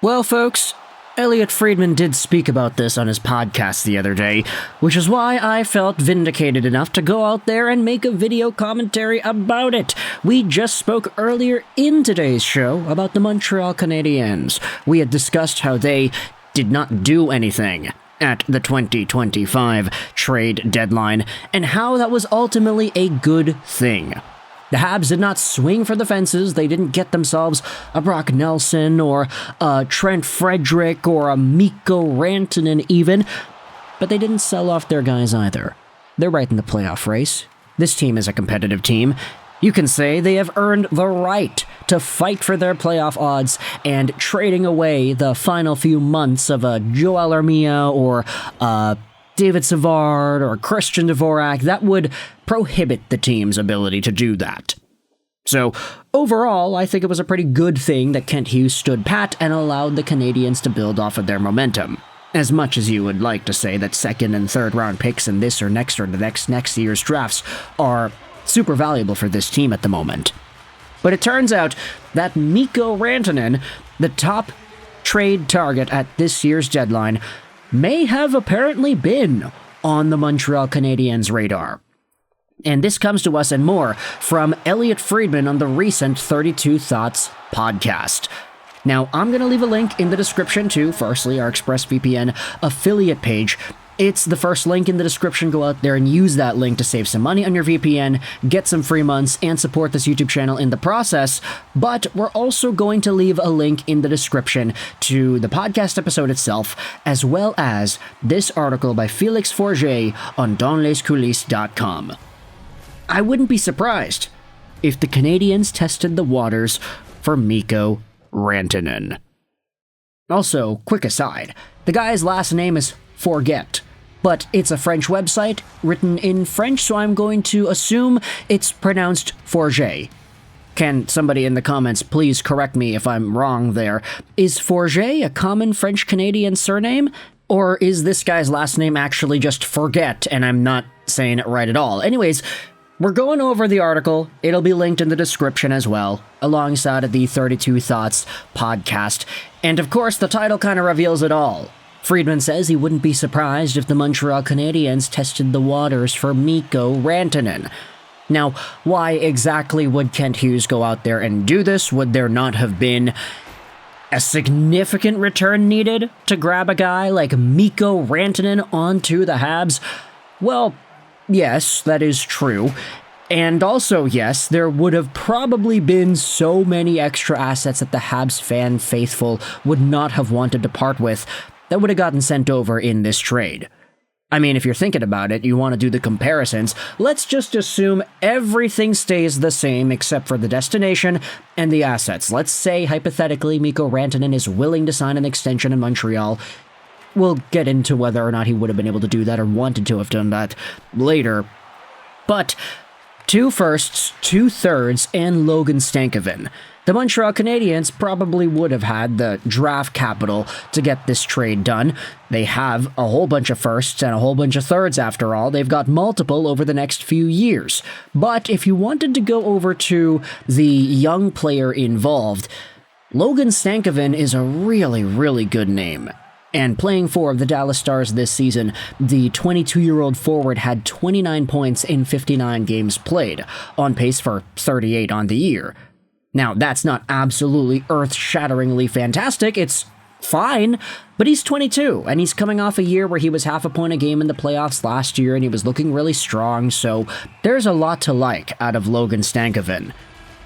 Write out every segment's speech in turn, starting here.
Well, folks, Elliotte Friedman did speak about this on his podcast the other day, which is why I felt vindicated enough to go out there and make a video commentary about it. We just spoke earlier in today's show about the Montreal Canadiens. We had discussed how they did not do anything at the 2025 trade deadline, and how that was ultimately a good thing. The Habs did not swing for the fences. They didn't get themselves a Brock Nelson or a Trent Frederic or a Mikko Rantanen even, but they didn't sell off their guys either. They're right in the playoff race. This team is a competitive team. You can say they have earned the right to fight for their playoff odds, and trading away the final few months of a Joel Armia or David Savard or Christian Dvorak, that would prohibit the team's ability to do that. So, overall, I think it was a pretty good thing that Kent Hughes stood pat and allowed the Canadiens to build off of their momentum. As much as you would like to say that second and third round picks in this or the next year's drafts are super valuable for this team at the moment. But it turns out that Mikko Rantanen, the top trade target at this year's deadline, may have apparently been on the Montreal Canadiens' radar. And this comes to us and more from Elliotte Friedman on the recent 32 Thoughts podcast. Now, I'm going to leave a link in the description to, firstly, our ExpressVPN affiliate page. It's the first link in the description. Go out there and use that link to save some money on your VPN, get some free months, and support this YouTube channel in the process. But we're also going to leave a link in the description to the podcast episode itself, as well as this article by Felix Forget on donlescoulisses.com. I wouldn't be surprised if the Canadiens tested the waters for Mikko Rantanen. Also, quick aside, the guy's last name is Forget, but it's a French website written in French, so I'm going to assume it's pronounced Forget. Can somebody in the comments please correct me if I'm wrong there? Is Forget a common French-Canadian surname? Or is this guy's last name actually just Forget, and I'm not saying it right at all? Anyways, we're going over the article. It'll be linked in the description as well, alongside of the 32 Thoughts podcast. And of course, the title kind of reveals it all. Friedman says he wouldn't be surprised if the Montreal Canadiens tested the waters for Mikko Rantanen. Now, why exactly would Kent Hughes go out there and do this? Would there not have been a significant return needed to grab a guy like Mikko Rantanen onto the Habs? Well, yes, that is true. And also, yes, there would have probably been so many extra assets that the Habs fan faithful would not have wanted to part with that would have gotten sent over in this trade. I mean, if you're thinking about it, you want to do the comparisons, let's just assume everything stays the same except for the destination and the assets. Let's say, hypothetically, Mikko Rantanen is willing to sign an extension in Montreal. We'll get into whether or not he would have been able to do that or wanted to have done that later. But 2 firsts, 2 thirds, and Logan Stankoven. The Montreal Canadiens probably would have had the draft capital to get this trade done. They have a whole bunch of firsts and a whole bunch of thirds after all. They've got multiple over the next few years. But if you wanted to go over to the young player involved, Logan Stankoven is a really, really good name. And playing for the Dallas Stars this season, the 22-year-old forward had 29 points in 59 games played, on pace for 38 on the year. Now, that's not absolutely earth-shatteringly fantastic, it's fine, but he's 22, and he's coming off a year where he was half a point a game in the playoffs last year, and he was looking really strong, so there's a lot to like out of Logan Stankoven.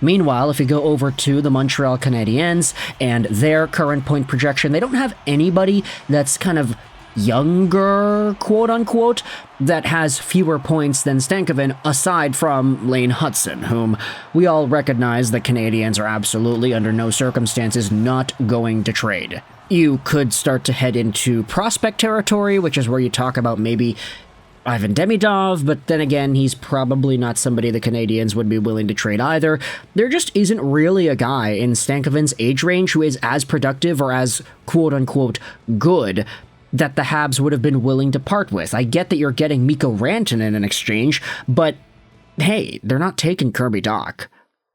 Meanwhile, if you go over to the Montreal Canadiens and their current point projection, they don't have anybody that's kind of younger, quote-unquote, that has fewer points than Stankoven, aside from Lane Hutson, whom we all recognize the Canadiens are absolutely under no circumstances not going to trade. You could start to head into prospect territory, which is where you talk about maybe Ivan Demidov, but then again, he's probably not somebody the Canadiens would be willing to trade either. There just isn't really a guy in Stankoven's age range who is as productive or as quote-unquote good that the Habs would have been willing to part with. I get that you're getting Mikko Rantanen in exchange, but hey, they're not taking Kirby Dach.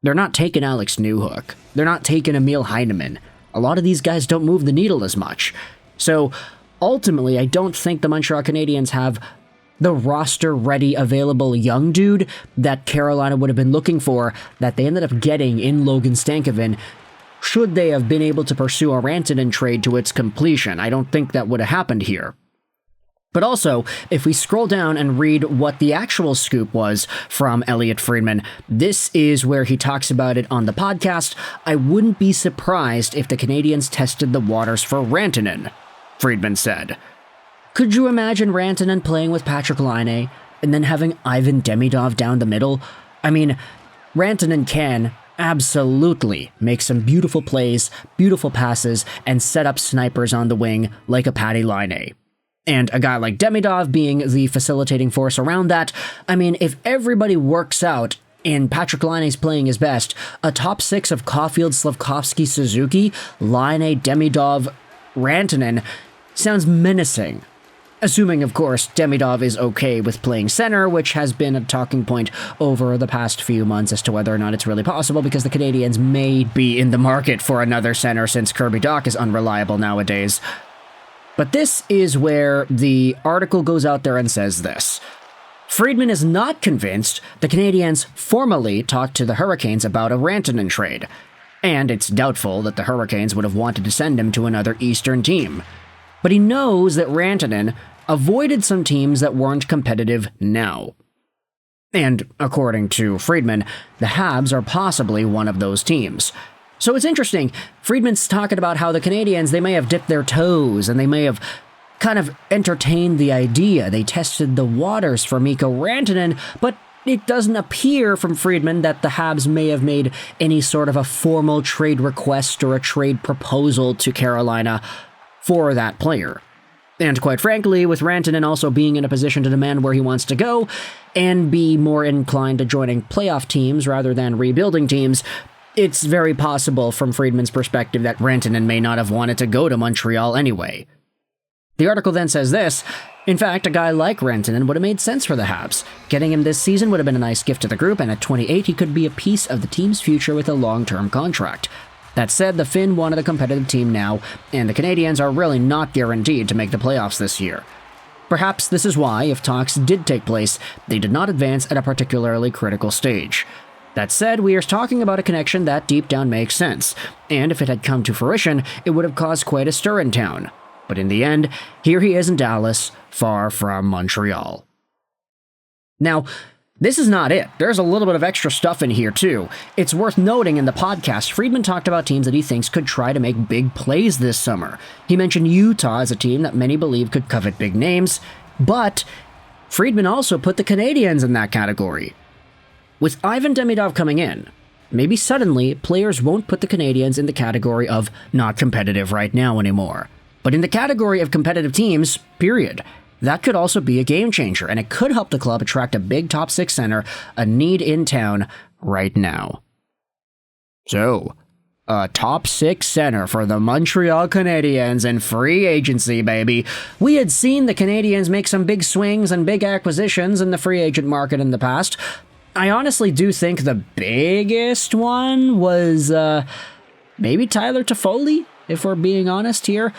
They're not taking Alex Newhook. They're not taking Emil Heineman. A lot of these guys don't move the needle as much. So, ultimately, I don't think the Montreal Canadiens have the roster-ready available young dude that Carolina would have been looking for that they ended up getting in Logan Stankoven should they have been able to pursue a Rantanen trade to its completion. I don't think that would have happened here. But also, if we scroll down and read what the actual scoop was from Elliotte Friedman, this is where he talks about it on the podcast. I wouldn't be surprised if the Canadiens tested the waters for Rantanen, Friedman said. Could you imagine Rantanen playing with Patrik Laine and then having Ivan Demidov down the middle? I mean, Rantanen can absolutely make some beautiful plays, beautiful passes, and set up snipers on the wing like a Patty Laine. And a guy like Demidov being the facilitating force around that, I mean, if everybody works out and Patrik Laine's playing his best, a top six of Caulfield, Slavkovsky, Suzuki, Laine, Demidov, Rantanen sounds menacing. Assuming, of course, Demidov is okay with playing center, which has been a talking point over the past few months as to whether or not it's really possible, because the Canadiens may be in the market for another center since Kirby Dach is unreliable nowadays. But this is where the article goes out there and says this. Friedman is not convinced the Canadiens formally talked to the Hurricanes about a Rantanen trade, and it's doubtful that the Hurricanes would have wanted to send him to another Eastern team. But he knows that Rantanen avoided some teams that weren't competitive now. And according to Friedman, the Habs are possibly one of those teams. So it's interesting, Friedman's talking about how the Canadiens, they may have dipped their toes and they may have kind of entertained the idea. They tested the waters for Mikko Rantanen, but it doesn't appear from Friedman that the Habs may have made any sort of a formal trade request or a trade proposal to Carolina for that player. And quite frankly, with Rantanen also being in a position to demand where he wants to go and be more inclined to joining playoff teams rather than rebuilding teams, it's very possible from Friedman's perspective that Rantanen may not have wanted to go to Montreal anyway. The article then says this. In fact, a guy like Rantanen would have made sense for the Habs. Getting him this season would have been a nice gift to the group, and at 28, he could be a piece of the team's future with a long-term contract. That said, the Finn wanted a competitive team now, and the Canadiens are really not guaranteed to make the playoffs this year. Perhaps this is why, if talks did take place, they did not advance at a particularly critical stage. That said, we are talking about a connection that deep down makes sense, and if it had come to fruition, it would have caused quite a stir in town. But in the end, here he is in Dallas, far from Montreal. Now, this is not it. There's a little bit of extra stuff in here, too. It's worth noting in the podcast, Friedman talked about teams that he thinks could try to make big plays this summer. He mentioned Utah as a team that many believe could covet big names, but Friedman also put the Canadiens in that category. With Ivan Demidov coming in, maybe suddenly players won't put the Canadiens in the category of not competitive right now anymore, but in the category of competitive teams, period. That could also be a game changer, and it could help the club attract a big top six center, a need in town right now. So, a top six center for the Montreal Canadiens in free agency, baby. We had seen the Canadiens make some big swings and big acquisitions in the free agent market in the past. I honestly do think the biggest one was, maybe Tyler Toffoli, if we're being honest here.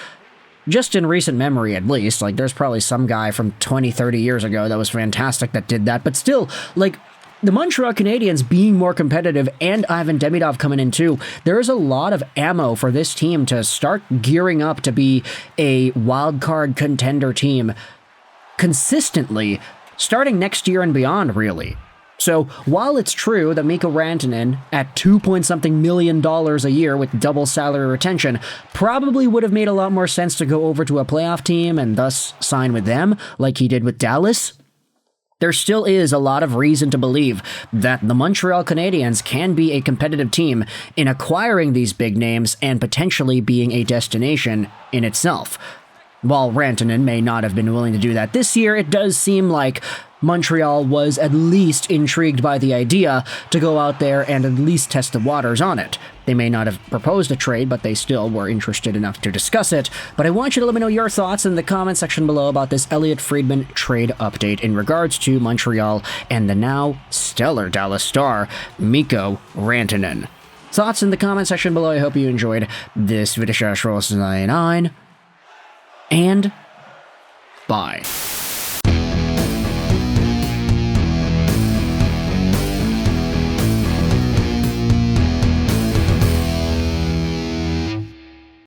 Just in recent memory, at least. Like, there's probably some guy from 20, 30 years ago that was fantastic that did that. But still, like, the Montreal Canadiens being more competitive and Ivan Demidov coming in too, there is a lot of ammo for this team to start gearing up to be a wild card contender team consistently starting next year and beyond, really. So, while it's true that Mikko Rantanen, at $2-point-something million a year with double salary retention, probably would have made a lot more sense to go over to a playoff team and thus sign with them, like he did with Dallas, there still is a lot of reason to believe that the Montreal Canadiens can be a competitive team in acquiring these big names and potentially being a destination in itself. While Rantanen may not have been willing to do that this year, it does seem like Montreal was at least intrigued by the idea to go out there and at least test the waters on it. They may not have proposed a trade, but they still were interested enough to discuss it. But I want you to let me know your thoughts in the comment section below about this Elliotte Friedman trade update in regards to Montreal and the now stellar Dallas star, Mikko Rantanen. thoughts in the comment section below. I hope you enjoyed this video. 99, and bye.